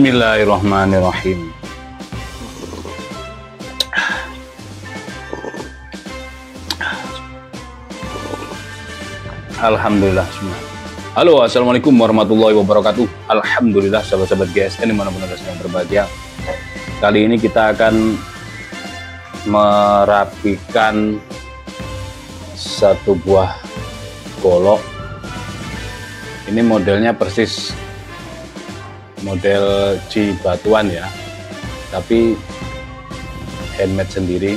Bismillahirrahmanirrahim. Alhamdulillah semua. Halo, assalamualaikum warahmatullahi wabarakatuh. Alhamdulillah sahabat-sahabat GSN dimanapun Anda sedang berbahagia. Kali ini kita akan merapikan satu buah golok. Ini modelnya persis model G batuan ya, tapi handmade sendiri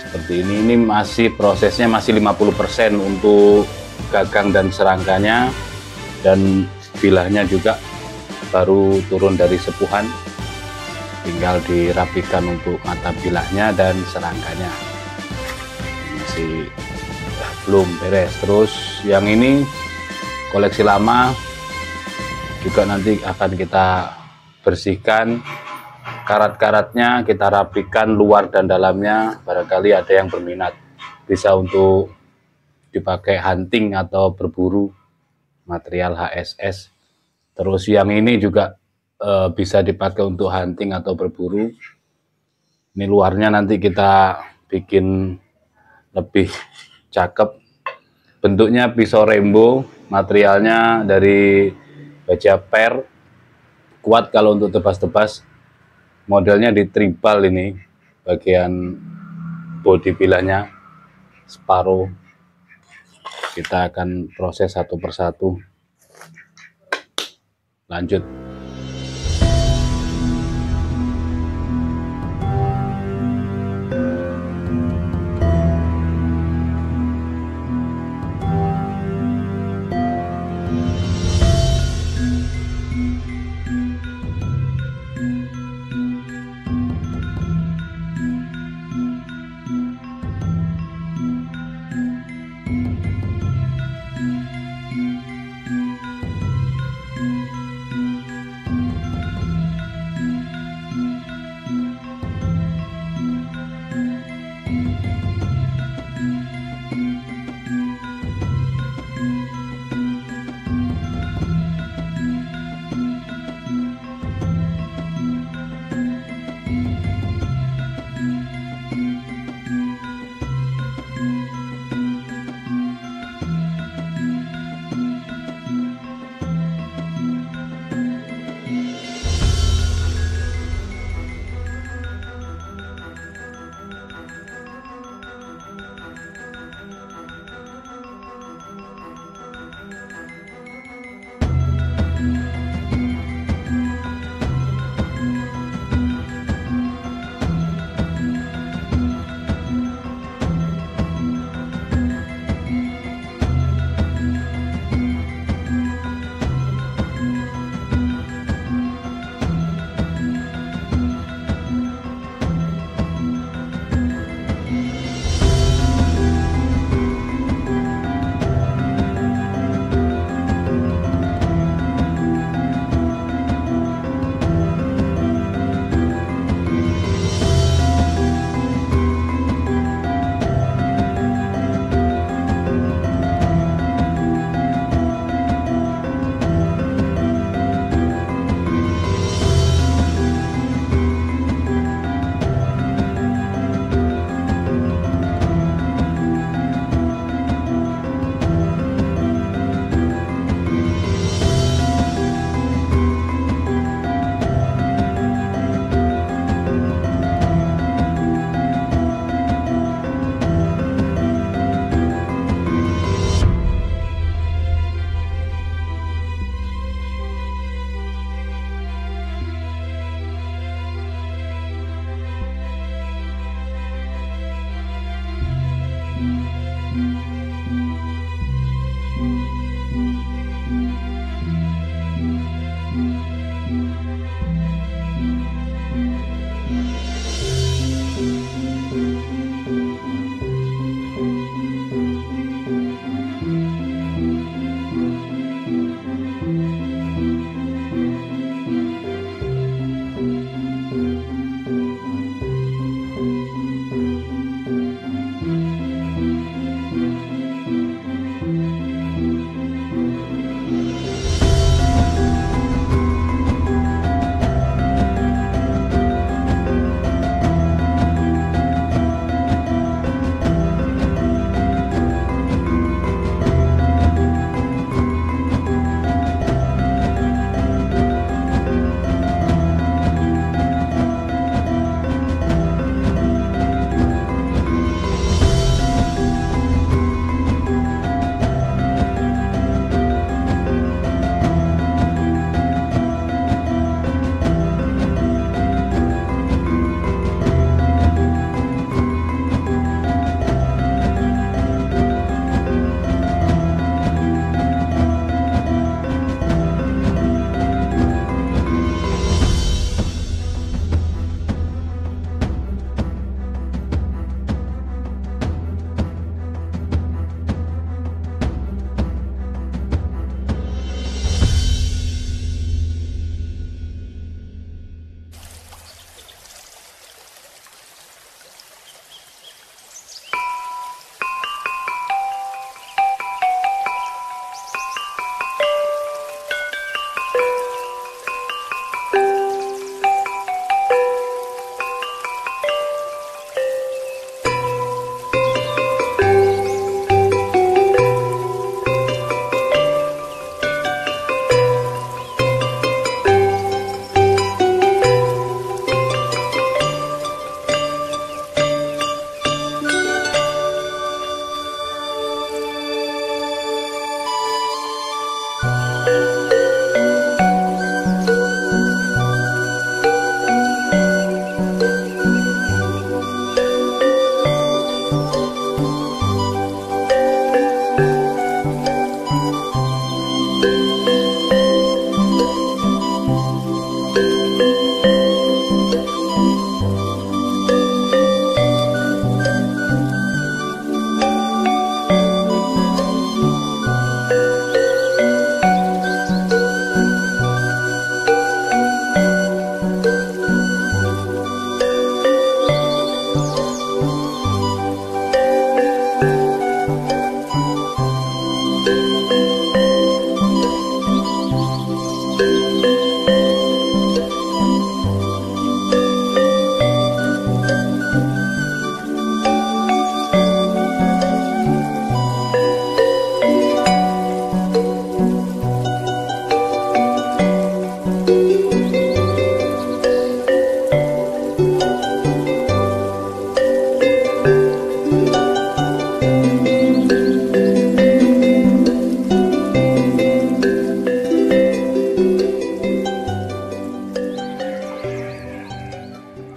seperti ini. Ini masih prosesnya masih 50% untuk gagang dan serangkanya, dan bilahnya juga baru turun dari sepuhan, tinggal dirapikan untuk mata bilahnya dan serangkanya. Masih belum beres. Terus yang ini koleksi lama juga, nanti akan kita bersihkan, karat-karatnya kita rapikan luar dan dalamnya. Barangkali ada yang berminat, bisa untuk dipakai hunting atau berburu, material HSS. Terus yang ini juga bisa dipakai untuk hunting atau berburu. Ini luarnya nanti kita bikin lebih cakep. Bentuknya pisau rainbow, materialnya dari baja per, kuat kalau untuk tebas-tebas. Modelnya di tribal, ini bagian bodi bilahnya separuh. Kita akan proses satu persatu. Lanjut.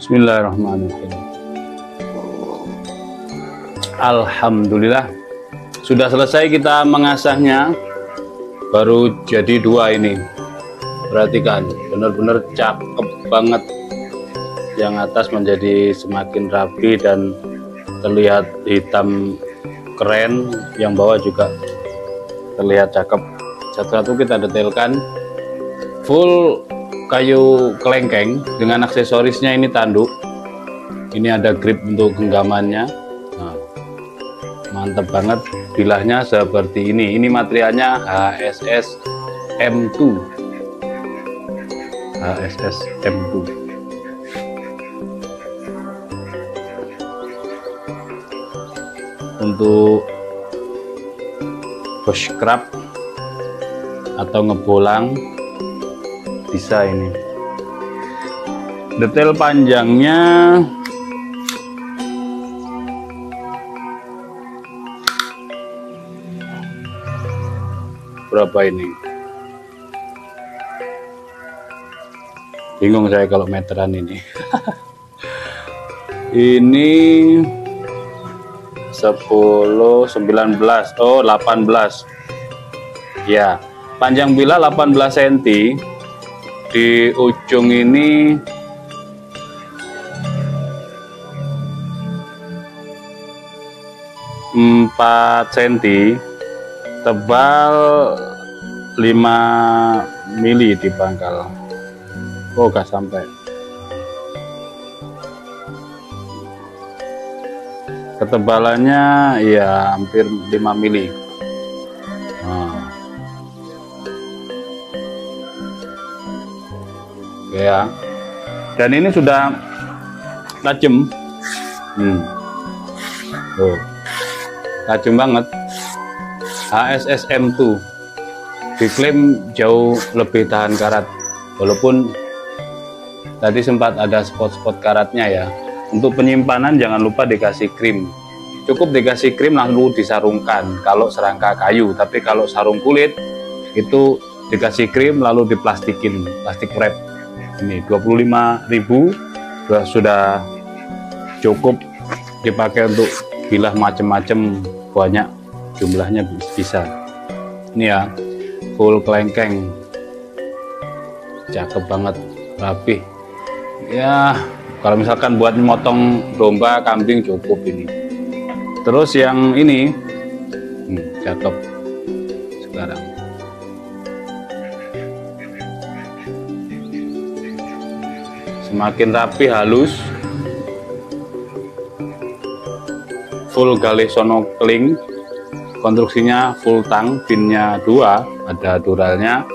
Bismillahirrahmanirrahim. Alhamdulillah sudah selesai kita mengasahnya, baru jadi 2 ini. Perhatikan, benar-benar cakep banget. Yang atas menjadi semakin rapi dan terlihat hitam keren, yang bawah juga terlihat cakep. Satu-satu kita detailkan. Full kayu kelengkeng dengan aksesorisnya, ini tanduk, ini ada grip untuk genggamannya. Nah, mantap banget. Bilahnya seperti ini materialnya HSS M2. HSS M2. Untuk bush crab atau ngebolang bisa ini. Detail panjangnya berapa ini? Bingung saya kalau meteran ini. Ini 10, 19, oh 18 ya. Panjang bila 18 cm, di ujung ini 4 cm, tebal 5 mili di pangkal. Oh, gak sampai. Ketebalannya ya hampir 5 mili. Nah. Oke ya. Dan ini sudah tajam. Tuh. Tajam banget. HSS M2 diklaim jauh lebih tahan karat, walaupun tadi sempat ada spot-spot karatnya ya. Untuk penyimpanan jangan lupa dikasih krim. Cukup dikasih krim lalu disarungkan kalau serangka kayu. Tapi kalau sarung kulit itu dikasih krim lalu diplastikin, plastik wrap. Ini 25.000 sudah cukup dipakai untuk bilah macem-macem, banyak jumlahnya bisa. Ini ya, full kelengkeng, cakep banget, rapih ya. Kalau misalkan buat motong domba, kambing cukup ini. Terus yang ini cakep sekarang. Semakin rapi, halus, full galih sono keling, konstruksinya full tang, pinnya 2, ada duralnya.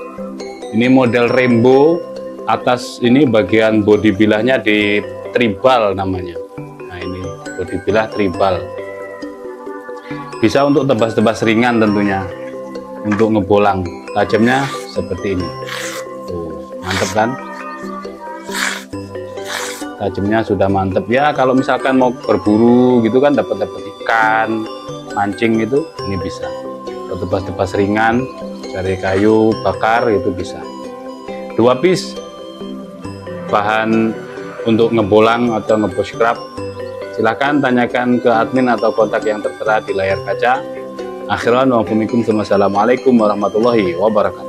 Ini model rainbow, atas ini bagian bodi bilahnya di tribal namanya. Nah, ini bodi bilah tribal. Bisa untuk tebas-tebas ringan tentunya. Untuk ngebolang, tajamnya seperti ini. Tuh, mantep kan? Tajamnya sudah mantep ya. Kalau misalkan mau berburu gitu kan, dapat ikan, mancing itu, ini bisa. Tebas-tebas ringan, cari kayu bakar itu bisa. 2 piece bahan untuk ngebolang atau ngebush crab. Silahkan tanyakan ke admin atau kontak yang tertera di layar kaca. Akhiran wa assalamualaikum warahmatullahi wabarakatuh.